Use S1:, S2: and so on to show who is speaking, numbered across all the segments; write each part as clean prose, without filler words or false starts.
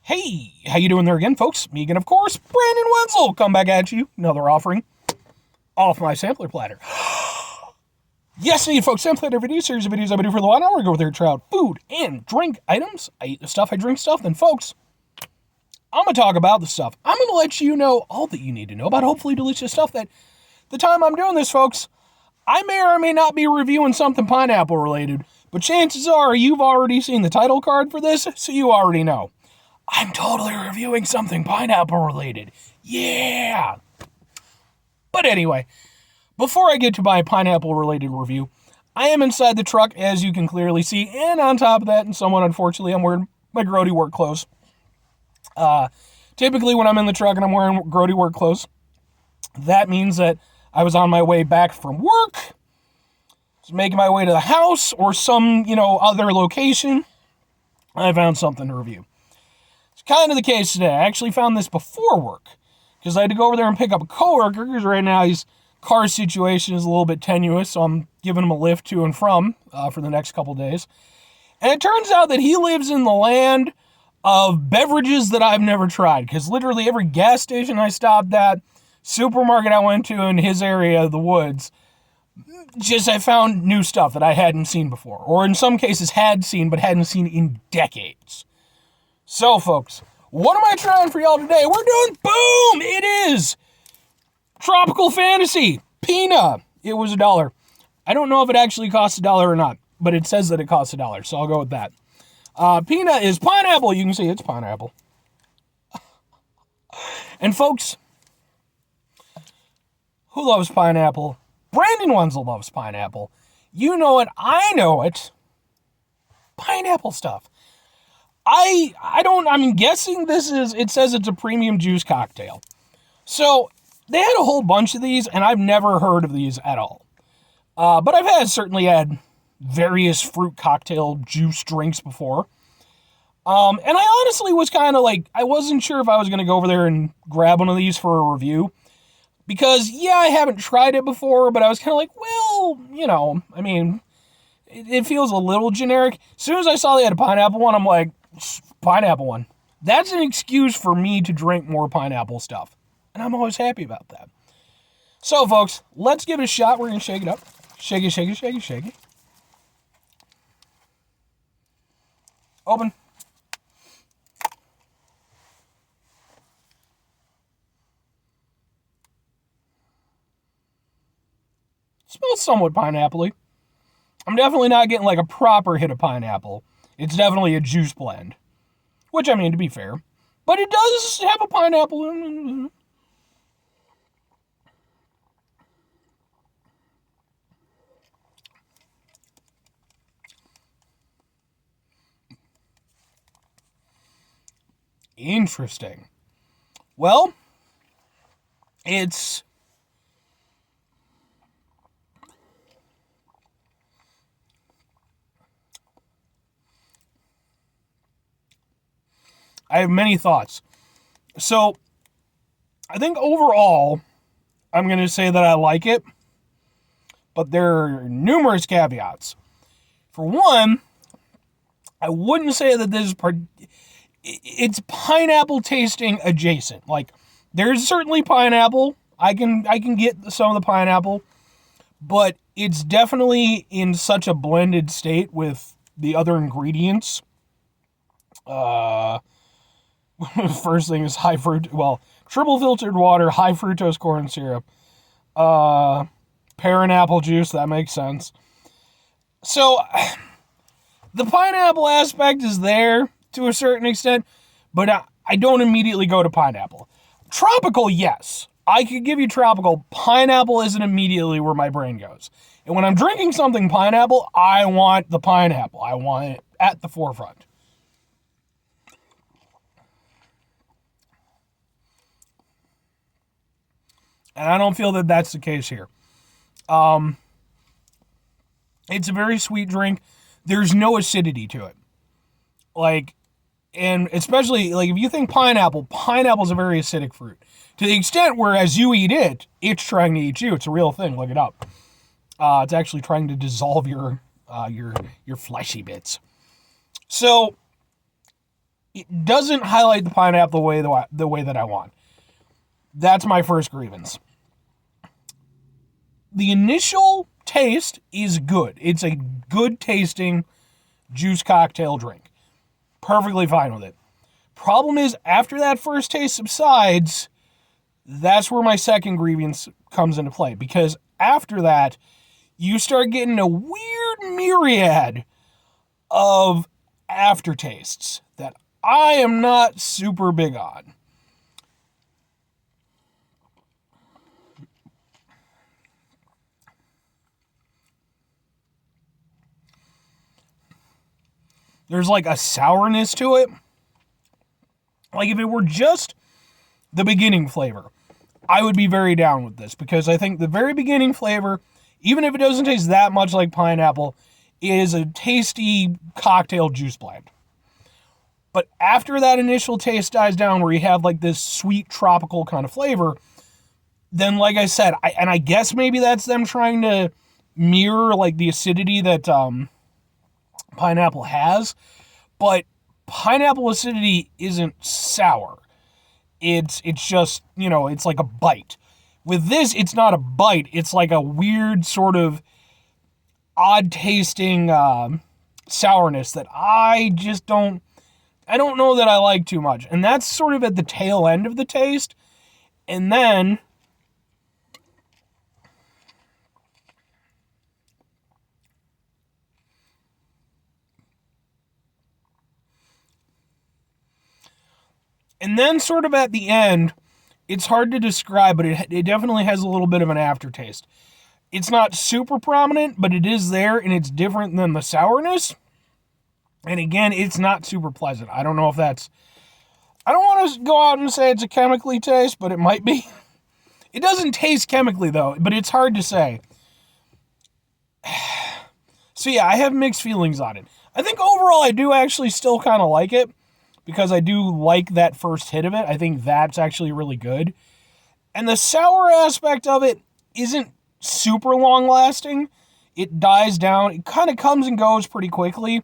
S1: Hey, how you doing there again, folks? Me again, of course, Brandon Wenzel. Come back at you. Another offering off my sampler platter. Yes, indeed, folks. Sampler platter video series of videos I've been doing for a while now. We go with their trout, food, and drink items. I eat the stuff, I drink stuff. Then, folks, I'm going to talk about the stuff. I'm going to let you know all that you need to know about hopefully delicious stuff that the time I'm doing this, folks, I may or may not be reviewing something pineapple related, but chances are you've already seen the title card for this, so you already know. I'm totally reviewing something pineapple related. Yeah. But anyway, before I get to my pineapple related review, I am inside the truck, as you can clearly see, and on top of that, and somewhat unfortunately, I'm wearing my grody work clothes. Typically when I'm in the truck and I'm wearing grody work clothes, that means that I was on my way back from work, making my way to the house or some, other location. I found something to review. It's kind of the case today. I actually found this before work because I had to go over there and pick up a coworker because right now his car situation is a little bit tenuous, so I'm giving him a lift to and from for the next couple days. And it turns out that he lives in the land of beverages that I've never tried because literally every gas station I stopped at, supermarket I went to in his area of the woods, I found new stuff that I hadn't seen before, or in some cases had seen but hadn't seen in decades. So, folks, what am I trying for y'all today? We're doing, boom, it is Tropical Fantasy Pina. It was $1. I don't know if it actually costs $1 or not, but it says that it costs $1, so I'll go with that. Pina is pineapple. You can see it's pineapple. And, folks, who loves pineapple? Brandon Wenzel loves pineapple. You know it. I know it. Pineapple stuff. I'm guessing it says it's a premium juice cocktail. So, they had a whole bunch of these, and I've never heard of these at all. But I've certainly had various fruit cocktail juice drinks before. And I honestly was kind of like, I wasn't sure if I was going to go over there and grab one of these for a review. Because, yeah, I haven't tried it before, but I was kind of like, well, it feels a little generic. As soon as I saw they had a pineapple one, I'm like, pineapple one. That's an excuse for me to drink more pineapple stuff. And I'm always happy about that. So, folks, let's give it a shot. We're going to shake it up. Shake it, shake it, shake it, shake it. Open. Smells somewhat pineapple-y. I'm definitely not getting like a proper hit of pineapple. It's definitely a juice blend. Which, to be fair. But it does have a pineapple. Interesting. Well, I have many thoughts. So, I think overall, I'm going to say that I like it, but there are numerous caveats. For one, I wouldn't say that it's pineapple tasting adjacent. Like, there's certainly pineapple. I can get some of the pineapple, but it's definitely in such a blended state with the other ingredients. First thing is triple filtered water, high fructose corn syrup, pear and apple juice. That makes sense. So, the pineapple aspect is there to a certain extent, but I don't immediately go to pineapple. Tropical, yes. I could give you tropical. Pineapple isn't immediately where my brain goes. And when I'm drinking something pineapple, I want the pineapple. I want it at the forefront. And I don't feel that that's the case here. It's a very sweet drink. There's no acidity to it. And especially, if you think pineapple's a very acidic fruit. To the extent where as you eat it, it's trying to eat you. It's a real thing. Look it up. It's actually trying to dissolve your fleshy bits. So, it doesn't highlight the pineapple the way that I want. That's my first grievance. The initial taste is good. It's a good tasting juice cocktail drink. Perfectly fine with it. Problem is, after that first taste subsides, that's where my second grievance comes into play. Because after that, you start getting a weird myriad of aftertastes that I am not super big on. There's like a sourness to it. Like if it were just the beginning flavor, I would be very down with this because I think the very beginning flavor, even if it doesn't taste that much like pineapple, is a tasty cocktail juice blend. But after that initial taste dies down where you have like this sweet tropical kind of flavor, then like I said, I guess maybe that's them trying to mirror like the acidity that pineapple has, but pineapple acidity isn't sour. It's just, it's like a bite. With this, it's not a bite. It's like a weird sort of odd tasting sourness that I don't know that I like too much. And that's sort of at the tail end of the taste. And then sort of at the end, it's hard to describe, but it definitely has a little bit of an aftertaste. It's not super prominent, but it is there, and it's different than the sourness. And again, it's not super pleasant. I don't know if that's... I don't want to go out and say it's a chemically taste, but it might be. It doesn't taste chemically, though, but it's hard to say. So yeah, I have mixed feelings on it. I think overall I do actually still kind of like it, because I do like that first hit of it. I think that's actually really good. And the sour aspect of it isn't super long lasting. It dies down. It kind of comes and goes pretty quickly.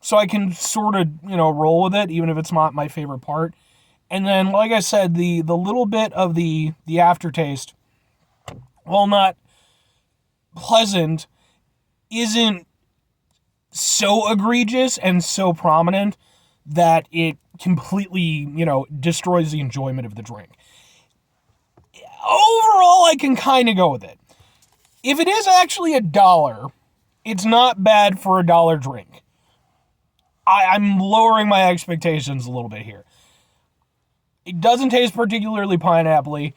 S1: So I can sort of, roll with it, even if it's not my favorite part. And then, like I said, the little bit of the aftertaste, while not pleasant, isn't so egregious and so prominent that it completely, destroys the enjoyment of the drink. Overall, I can kind of go with it. If it is actually $1, it's not bad for $1 drink. I'm lowering my expectations a little bit here. It doesn't taste particularly pineapple-y.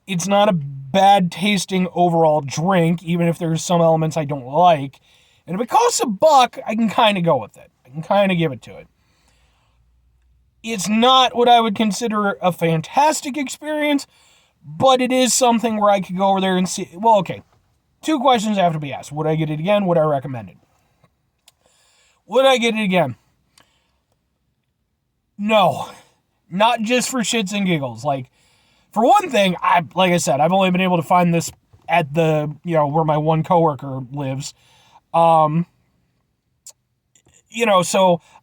S1: It's not a bad tasting overall drink, even if there's some elements I don't like. And if it costs $1, I can kind of go with it. I can kind of give it to it. It's not what I would consider a fantastic experience, but it is something where I could go over there and see. Well, okay. 2 questions have to be asked. Would I get it again? Would I recommend it? Would I get it again? No. Not just for shits and giggles. Like, for one thing, like I said, I've only been able to find this at the, where my one coworker lives. So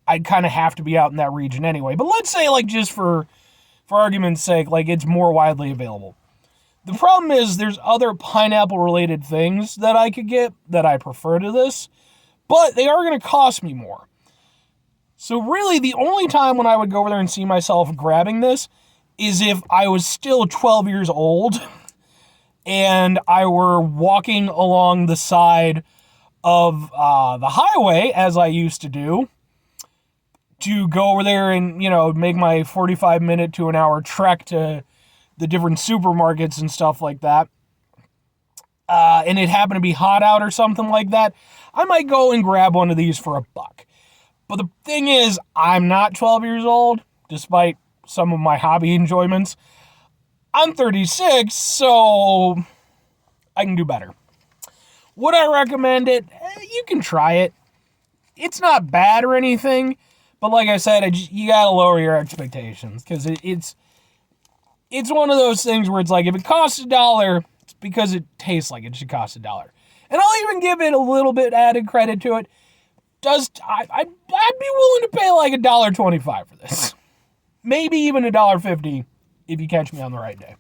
S1: I'd kind of have to be out in that region anyway. But let's say, like, just for argument's sake, like, it's more widely available. The problem is there's other pineapple-related things that I could get that I prefer to this, but they are going to cost me more. So really, the only time when I would go over there and see myself grabbing this is if I was still 12 years old and I were walking along the side of the highway, as I used to do, to go over there and, make my 45-minute to an hour trek to the different supermarkets and stuff like that. And it happened to be hot out or something like that, I might go and grab one of these for $1. But the thing is, I'm not 12 years old, despite some of my hobby enjoyments. I'm 36, so I can do better. Would I recommend it? You can try it. It's not bad or anything, but like I said, you gotta lower your expectations, because it's one of those things where it's like, if it costs $1, it's because it tastes like it should cost $1. And I'll even give it a little bit added credit to it. I'd be willing to pay like $1.25 for this. Maybe even $1.50 if you catch me on the right day.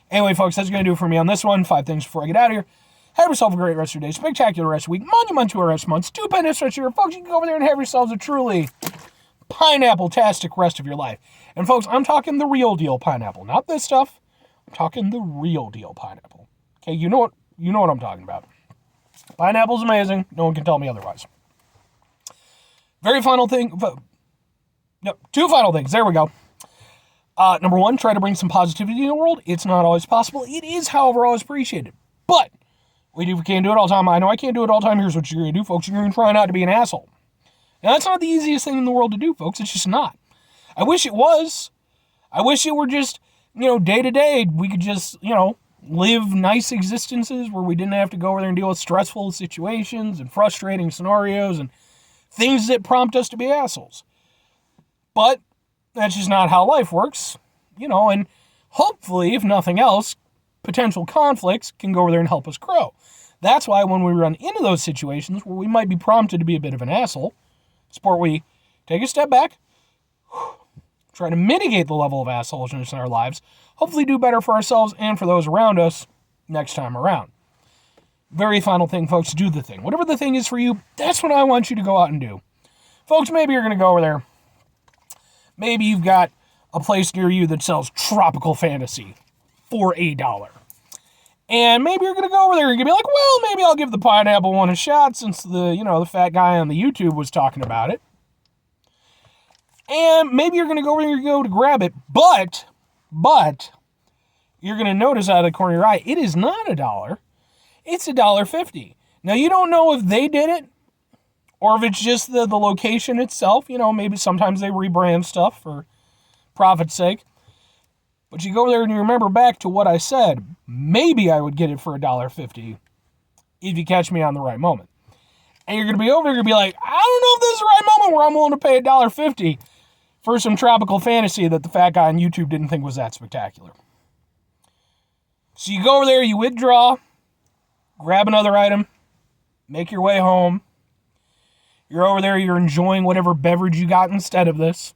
S1: Anyway, folks, that's going to do it for me on this one. 5 things before I get out of here. Have yourself a great rest of your day, spectacular rest of your week, monumental rest of month, stupendous rest of your folks. You can go over there and have yourselves a truly pineapple-tastic rest of your life. And folks, I'm talking the real deal pineapple, not this stuff. I'm talking the real deal pineapple. Okay, you know what I'm talking about. Pineapple's amazing. No one can tell me otherwise. Very final thing. No, 2 final things. There we go. Number 1, try to bring some positivity in the world. It's not always possible. It is, however, always appreciated. But we can't do it all the time. I know I can't do it all the time. Here's what you're going to do, folks. You're going to try not to be an asshole. Now, that's not the easiest thing in the world to do, folks. It's just not. I wish it was. I wish it were just, day to day, we could just, live nice existences where we didn't have to go over there and deal with stressful situations and frustrating scenarios and things that prompt us to be assholes. But that's just not how life works, and hopefully, if nothing else, potential conflicts can go over there and help us grow. That's why when we run into those situations where we might be prompted to be a bit of an asshole, sport we take a step back, try to mitigate the level of assholishness in our lives, hopefully do better for ourselves and for those around us next time around. Very final thing, folks, do the thing. Whatever the thing is for you, that's what I want you to go out and do. Folks, maybe you're going to go over there. Maybe you've got a place near you that sells tropical fantasy for $1. And maybe you're going to go over there and be like, well, maybe I'll give the pineapple one a shot since the fat guy on the YouTube was talking about it. And maybe you're going to go over there and go to grab it, but you're going to notice out of the corner of your eye, it is not $1. It's $1.50. Now, you don't know if they did it or if it's just the location itself. Maybe sometimes they rebrand stuff for profit's sake. But you go over there and you remember back to what I said. Maybe I would get it for $1.50 if you catch me on the right moment. And you're going to be over there and be like, I don't know if this is the right moment where I'm willing to pay $1.50 for some tropical fantasy that the fat guy on YouTube didn't think was that spectacular. So you go over there, you withdraw, grab another item, make your way home. You're over there, you're enjoying whatever beverage you got instead of this,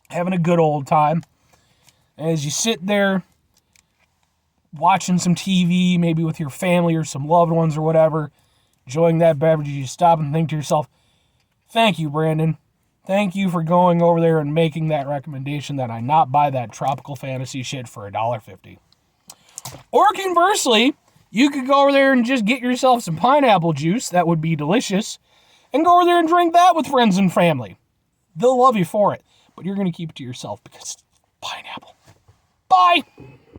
S1: having a good old time. And as you sit there, watching some TV, maybe with your family or some loved ones or whatever, enjoying that beverage, you stop and think to yourself, thank you, Brandon. Thank you for going over there and making that recommendation that I not buy that tropical fantasy shit for $1.50. Or conversely, you could go over there and just get yourself some pineapple juice. That would be delicious. And go over there and drink that with friends and family. They'll love you for it. But you're going to keep it to yourself because it's pineapple. Bye!